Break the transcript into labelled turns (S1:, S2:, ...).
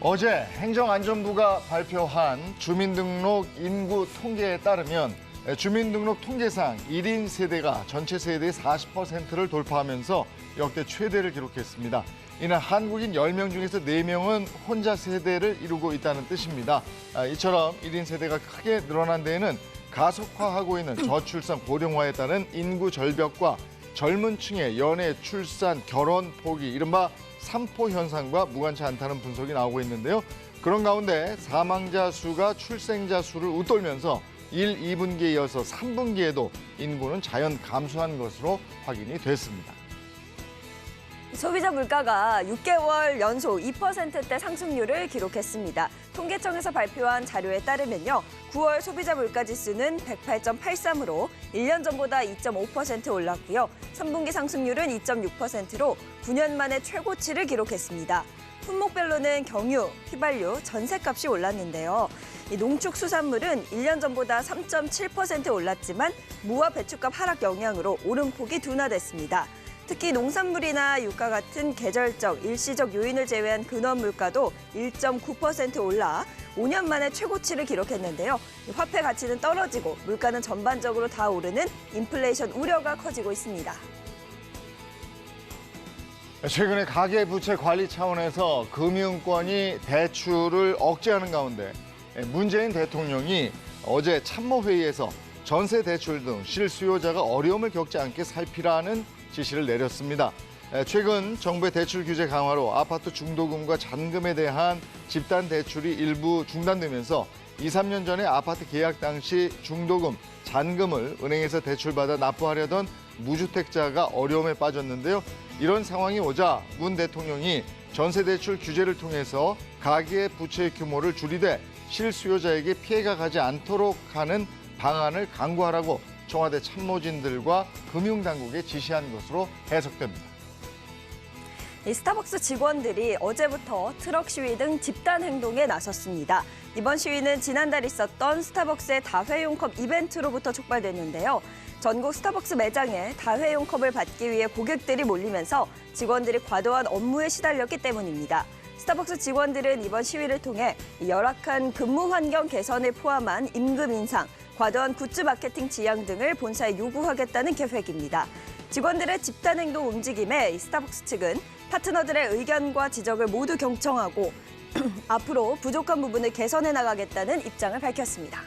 S1: 어제 행정안전부가 발표한 주민등록 인구 통계에 따르면 주민등록 통계상 1인 세대가 전체 세대의 40%를 돌파하면서 역대 최대를 기록했습니다. 이는 한국인 10명 중에서 4명은 혼자 세대를 이루고 있다는 뜻입니다. 이처럼 1인 세대가 크게 늘어난 데에는 가속화하고 있는 저출산 고령화에 따른 인구 절벽과 젊은 층의 연애, 출산, 결혼 포기, 이른바 삼포 현상과 무관치 않다는 분석이 나오고 있는데요. 그런 가운데 사망자 수가 출생자 수를 웃돌면서 1, 2분기에 이어서 3분기에도 인구는 자연 감소한 것으로 확인이 됐습니다.
S2: 소비자 물가가 6개월 연속 2%대 상승률을 기록했습니다. 통계청에서 발표한 자료에 따르면요. 9월 소비자 물가 지수는 108.83으로 1년 전보다 2.5% 올랐고요. 3분기 상승률은 2.6%로 9년 만에 최고치를 기록했습니다. 품목별로는 경유, 휘발유, 전셋값이 올랐는데요. 농축수산물은 1년 전보다 3.7% 올랐지만 무와 배춧값 하락 영향으로 오름폭이 둔화됐습니다. 특히 농산물이나 유가 같은 계절적, 일시적 요인을 제외한 근원 물가도 1.9% 올라 5년 만에 최고치를 기록했는데요. 화폐 가치는 떨어지고 물가는 전반적으로 다 오르는 인플레이션 우려가 커지고 있습니다.
S1: 최근에 가계부채 관리 차원에서 금융권이 대출을 억제하는 가운데 문재인 대통령이 어제 참모회의에서 전세 대출 등 실수요자가 어려움을 겪지 않게 살피라는 지시를 내렸습니다. 최근 정부의 대출 규제 강화로 아파트 중도금과 잔금에 대한 집단 대출이 일부 중단되면서 2, 3년 전에 아파트 계약 당시 중도금, 잔금을 은행에서 대출받아 납부하려던 무주택자가 어려움에 빠졌는데요. 이런 상황이 오자 문 대통령이 전세대출 규제를 통해서 가계 부채 규모를 줄이되 실수요자에게 피해가 가지 않도록 하는 방안을 강구하라고 청와대 참모진들과 금융당국에 지시한 것으로 해석됩니다.
S2: 스타벅스 직원들이 어제부터 트럭 시위 등 집단 행동에 나섰습니다. 이번 시위는 지난달 있었던 스타벅스의 다회용 컵 이벤트로부터 촉발됐는데요. 전국 스타벅스 매장에 다회용 컵을 받기 위해 고객들이 몰리면서 직원들이 과도한 업무에 시달렸기 때문입니다. 스타벅스 직원들은 이번 시위를 통해 열악한 근무 환경 개선을 포함한 임금 인상, 과도한 굿즈 마케팅 지양 등을 본사에 요구하겠다는 계획입니다. 직원들의 집단 행동 움직임에 스타벅스 측은 파트너들의 의견과 지적을 모두 경청하고 앞으로 부족한 부분을 개선해 나가겠다는 입장을 밝혔습니다.